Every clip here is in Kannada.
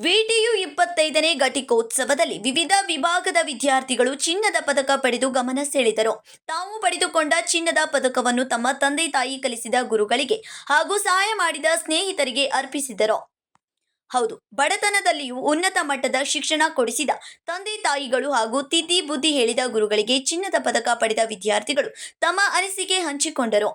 ವಿಟಿಯು 25ನೇ ಘಟಿಕೋತ್ಸವದಲ್ಲಿ ವಿವಿಧ ವಿಭಾಗದ ವಿದ್ಯಾರ್ಥಿಗಳು ಚಿನ್ನದ ಪದಕ ಪಡೆದು ಗಮನ ಸೆಳೆದರು. ತಾವು ಪಡೆದುಕೊಂಡ ಚಿನ್ನದ ಪದಕವನ್ನು ತಮ್ಮ ತಂದೆ ತಾಯಿ ಕಲಿಸಿದ ಗುರುಗಳಿಗೆ ಹಾಗೂ ಸಹಾಯ ಮಾಡಿದ ಸ್ನೇಹಿತರಿಗೆ ಅರ್ಪಿಸಿದರು. ಹೌದು, ಬಡತನದಲ್ಲಿಯೂ ಉನ್ನತ ಮಟ್ಟದ ಶಿಕ್ಷಣ ಕೊಡಿಸಿದ ತಂದೆ ತಾಯಿಗಳು ಹಾಗೂ ತಿದ್ದಿ ಬುದ್ಧಿ ಹೇಳಿದ ಗುರುಗಳಿಗೆ ಚಿನ್ನದ ಪದಕ ಪಡೆದ ವಿದ್ಯಾರ್ಥಿಗಳು ತಮ್ಮ ಅನಿಸಿಕೆ ಹಂಚಿಕೊಂಡರು.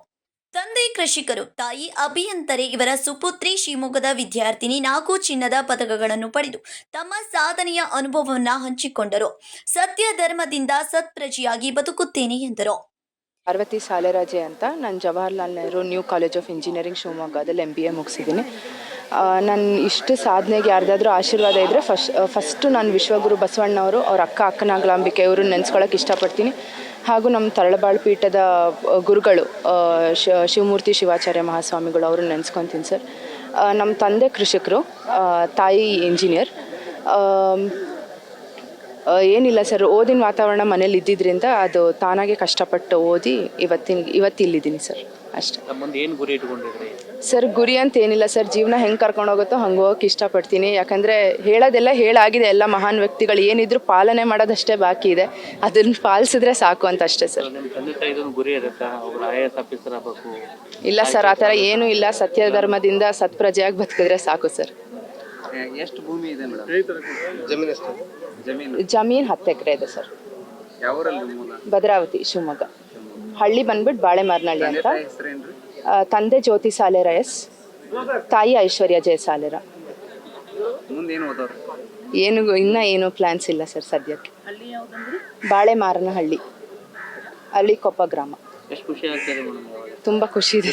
ತಂದೆ ಕೃಷಿಕರು, ತಾಯಿ ಅಭಿಯಂತರೆ. ಇವರ ಸುಪುತ್ರಿ ಶಿವಮೊಗ್ಗದ ವಿದ್ಯಾರ್ಥಿನಿ 4 ಚಿನ್ನದ ಪದಕಗಳನ್ನು ಪಡೆದು ತಮ್ಮ ಸಾಧನೆಯ ಅನುಭವವನ್ನು ಹಂಚಿಕೊಂಡರು. ಸತ್ಯ ಧರ್ಮದಿಂದ ಸತ್ಪ್ರಜೆಯಾಗಿ ಬದುಕುತ್ತೇನೆ ಎಂದರು. ಪಾರ್ವತಿ ಸಾಲೆರಾಜೆ ಅಂತ. ನಾನು Jawaharlal Nehru new college of engineering ಶಿವಮೊಗ್ಗದಲ್ಲಿ MBA ಮುಗಿಸಿದ್ದೀನಿ. ನಾನು ಇಷ್ಟು ಸಾಧನೆಗೆ ಯಾರ್ದಾದ್ರೂ ಆಶೀರ್ವಾದ ಇದ್ದರೆ ಫಸ್ಟು ನಾನು ವಿಶ್ವಗುರು ಬಸವಣ್ಣವರು, ಅವ್ರ ಅಕ್ಕನಾಗಲಾಂಬಿಕೆ ಇವ್ರನ್ನ ನೆನೆಸ್ಕೊಳ್ಳೋಕೆ ಇಷ್ಟಪಡ್ತೀನಿ. ಹಾಗೂ ನಮ್ಮ ತರಳಬಾಳು ಪೀಠದ ಗುರುಗಳು ಶಿವಮೂರ್ತಿ ಶಿವಾಚಾರ್ಯ ಮಹಾಸ್ವಾಮಿಗಳು ಅವ್ರನ್ನ ನೆನೆಸ್ಕೊತೀನಿ ಸರ್. ನಮ್ಮ ತಂದೆ ಕೃಷಿಕರು, ತಾಯಿ ಇಂಜಿನಿಯರ್. ಏನಿಲ್ಲ ಸರ್, ಓದಿನ ವಾತಾವರಣ ಮನೇಲಿ ಇದ್ದಿದ್ದರಿಂದ ಅದು ತಾನಾಗೆ ಕಷ್ಟಪಟ್ಟು ಓದಿ ಇವತ್ತು ಇಲ್ಲಿದ್ದೀನಿ ಸರ್, ಅಷ್ಟೇ. ಏನು ಗುರಿ ಇಟ್ಕೊಂಡಿದ್ರಿ ಸರ್? ಗುರಿ ಅಂತ ಏನಿಲ್ಲ ಸರ್, ಜೀವನ ಹೆಂಗೆ ಕರ್ಕೊಂಡು ಹೋಗುತ್ತೋ ಹಂಗೆ ಹೋಗೋಕೆ ಇಷ್ಟಪಡ್ತೀನಿ. ಯಾಕಂದರೆ ಹೇಳೋದೆಲ್ಲ ಹೇಳಾಗಿದೆ. ಎಲ್ಲ ಮಹಾನ್ ವ್ಯಕ್ತಿಗಳು ಏನಿದ್ರು ಪಾಲನೆ ಮಾಡೋದಷ್ಟೇ ಬಾಕಿ ಇದೆ, ಅದನ್ನು ಪಾಲಿಸಿದ್ರೆ ಸಾಕು ಅಂತ ಅಷ್ಟೇ ಸರ್. ಇಲ್ಲ ಸರ್, ಆ ಥರ ಏನೂ ಇಲ್ಲ. ಸತ್ಯ ಧರ್ಮದಿಂದ ಸತ್ಪ್ರಜೆಯಾಗಿ ಬದುಕಿದ್ರೆ ಸಾಕು ಸರ್. ಎಷ್ಟು ಭೂಮಿ ಇದೆ ಮೇಡಮ್? ಜಮೀನು 10 ಎಕರೆ ಇದೆ ಸರ್. ಭದ್ರಾವತಿ, ಶಿವಮೊಗ್ಗ. ಹಳ್ಳಿ ಬಂದ್ಬಿಟ್ಟು ಬಾಳೆಮಾರ್ನಹಳ್ಳಿ ಅಂತ. ತಂದೆ ಜ್ಯೋತಿ ಸಾಲೇರ ಎಸ್, ತಾಯಿ ಐಶ್ವರ್ಯ ಜಯ ಸಾಲೇರ. ಇನ್ನೂ ಪ್ಲಾನ್ಸ್ ಇಲ್ಲ ಸರ್ ಸದ್ಯಕ್ಕೆ. ಬಾಳೆಮಾರನಹಳ್ಳಿ, ಕೊಪ್ಪ ಗ್ರಾಮ. ತುಂಬ ಖುಷಿ ಇದೆ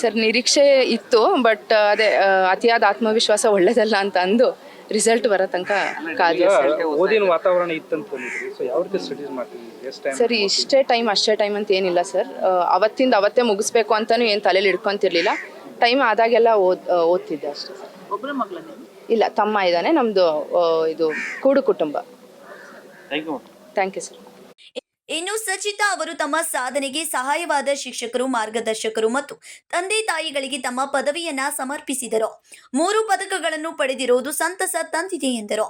ಸರ್. ನಿರೀಕ್ಷೆ ಇತ್ತು, ಬಟ್ ಅದೇ ಅತಿಯಾದ ಆತ್ಮವಿಶ್ವಾಸ ಒಳ್ಳೇದಲ್ಲ ಅಂತ ಅಂದು ರಿಸಲ್ಟ್ ಬರೋ ತನಕ ಕಾದು ಸರ್. ಇಷ್ಟೇ ಟೈಮ್ ಅಷ್ಟೇ ಟೈಮ್ ಅಂತ ಏನಿಲ್ಲ ಸರ್. ಅವತ್ತಿಂದ ಅವತ್ತೇ ಮುಗಿಸ್ಬೇಕು ಅಂತಲೂ ಏನು ತಲೆಯಲ್ಲಿ ಇಟ್ಕೊಂತಿರ್ಲಿಲ್ಲ. ಟೈಮ್ ಆದಾಗೆಲ್ಲ ಓದ್ತಿದ್ದೆ ಅಷ್ಟೇ ಸರ್. ಇಲ್ಲ, ತಮ್ಮ ಇದ್ದಾನೆ. ನಮ್ಮದು ಇದು ಕೂಡು ಕುಟುಂಬ. Thank you sir. ಇನ್ನು ಸಚಿತಾ ಅವರು ತಮ್ಮ ಸಾಧನೆಗೆ ಸಹಾಯವಾದ ಶಿಕ್ಷಕರು, ಮಾರ್ಗದರ್ಶಕರು ಮತ್ತು ತಂದೆ ತಾಯಿಗಳಿಗೆ ತಮ್ಮ ಪದವಿಯನ್ನ ಸಮರ್ಪಿಸಿದರು. 3 ಪದಕಗಳನ್ನು ಪಡೆದಿರುವುದು ಸಂತಸ ತಂದಿದೆ ಎಂದರು.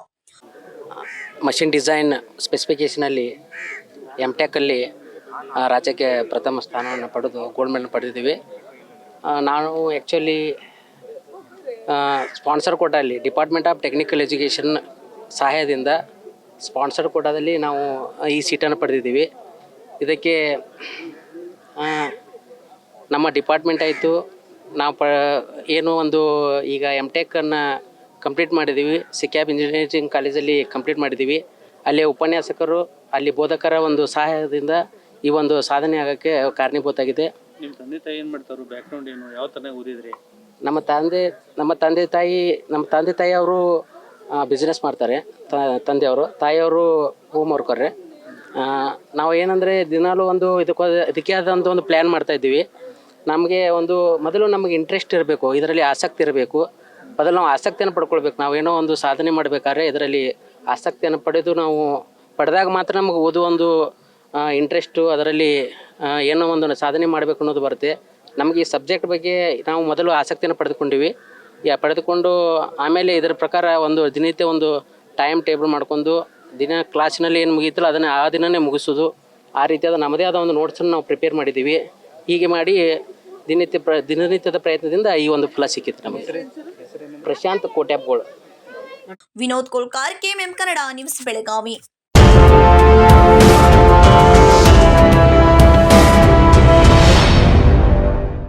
ಮಷಿನ್ ಡಿಸೈನ್ ಸ್ಪೆಸಿಫಿಕೇಷನಲ್ಲಿ MTech ರಾಜ್ಯಕ್ಕೆ ಪ್ರಥಮ ಸ್ಥಾನವನ್ನು ಪಡೆದು ಗೋಲ್ಡ್ ಮೆಡಲ್ ಪಡೆದಿದ್ದೀವಿ. ನಾನು ಆ್ಯಕ್ಚುಲಿ ಸ್ಪಾನ್ಸರ್ ಕೋಟಾದಲ್ಲಿ ಡಿಪಾರ್ಟ್ಮೆಂಟ್ ಆಫ್ ಟೆಕ್ನಿಕಲ್ ಎಜುಕೇಷನ್ ಸಹಾಯದಿಂದ ಸ್ಪಾನ್ಸರ್ ಕೋಟಾದಲ್ಲಿ ನಾವು ಈ ಸೀಟನ್ನು ಪಡೆದಿದ್ದೀವಿ. ಇದಕ್ಕೆ ನಮ್ಮ ಡಿಪಾರ್ಟ್ಮೆಂಟ್ ಆಯಿತು, ನಾವು ಏನು ಒಂದು ಈಗ MTech ಕಂಪ್ಲೀಟ್ ಮಾಡಿದ್ದೀವಿ. ಸಿಕ್ಯಾಬ್ ಇಂಜಿನಿಯರಿಂಗ್ ಕಾಲೇಜಲ್ಲಿ ಕಂಪ್ಲೀಟ್ ಮಾಡಿದ್ದೀವಿ. ಅಲ್ಲಿ ಉಪನ್ಯಾಸಕರು, ಅಲ್ಲಿ ಬೋಧಕರ ಒಂದು ಸಹಾಯದಿಂದ ಈ ಒಂದು ಸಾಧನೆ ಆಗೋಕ್ಕೆ ಕಾರಣೀಭೂತಾಗಿದೆ. ನಿಮ್ಮ ತಂದೆ ತಾಯಿ ಏನು ಮಾಡ್ತಾರೆ? ಬ್ಯಾಕ್ಗ್ರೌಂಡ್ ಏನು, ಯಾವ ಥರ ಓದಿದ್ರಿ? ನಮ್ಮ ತಂದೆ ತಾಯಿ ಅವರು ಬಿಸ್ನೆಸ್ ಮಾಡ್ತಾರೆ. ತಂದೆಯವರು, ತಾಯಿಯವರು ಹೋಮ್ ವರ್ಕರ್ರೆ. ನಾವು ಏನಂದರೆ ದಿನಾಲೂ ಇದಕ್ಕೆ ಆದಂಥ ಒಂದು ಪ್ಲ್ಯಾನ್ ಮಾಡ್ತಾಯಿದ್ದೀವಿ. ನಮಗೆ ಮೊದಲು ನಮಗೆ ಇಂಟ್ರೆಸ್ಟ್ ಇರಬೇಕು, ಇದರಲ್ಲಿ ಆಸಕ್ತಿ ಇರಬೇಕು. ಮೊದಲು ನಾವು ಆಸಕ್ತಿಯನ್ನು ಪಡ್ಕೊಳ್ಬೇಕು. ನಾವೇನೋ ಒಂದು ಸಾಧನೆ ಮಾಡಬೇಕಾದ್ರೆ ಇದರಲ್ಲಿ ಆಸಕ್ತಿಯನ್ನು ಪಡೆದಾಗ ಮಾತ್ರ ನಮಗೆ ಓದುವ ಒಂದು ಇಂಟ್ರೆಸ್ಟು, ಅದರಲ್ಲಿ ಏನೋ ಒಂದು ಸಾಧನೆ ಮಾಡಬೇಕು ಅನ್ನೋದು ಬರುತ್ತೆ. ನಮಗೆ ಈ ಸಬ್ಜೆಕ್ಟ್ ಬಗ್ಗೆ ನಾವು ಮೊದಲು ಆಸಕ್ತಿಯನ್ನು ಪಡೆದುಕೊಂಡು ಆಮೇಲೆ ಇದರ ಪ್ರಕಾರ ದಿನನಿತ್ಯ ಟೈಮ್ ಟೇಬಲ್ ಮಾಡ್ಕೊಂಡು ಕ್ಲಾಸಿನಲ್ಲಿ ಏನು ಮುಗೀತಲ್ಲ ಅದನ್ನು ಆ ದಿನವೇ ಮುಗಿಸೋದು. ಆ ರೀತಿಯಾದ ನಮ್ಮದೇ ಆದ ನೋಟ್ಸನ್ನು ನಾವು ಪ್ರಿಪೇರ್ ಮಾಡಿದ್ದೀವಿ. ಹೀಗೆ ಮಾಡಿ ದಿನನಿತ್ಯದ ಪ್ರಯತ್ನದಿಂದ ಈ ಫಲ ಸಿಕ್ಕಿತ್ತು ನಮಗೆ. ಪ್ರಶಾಂತ್ ಕೋಟ್ಯಾಪ್ಗೋಳ್. Vinod Kolkar, KMM Kannada news, Belagavi.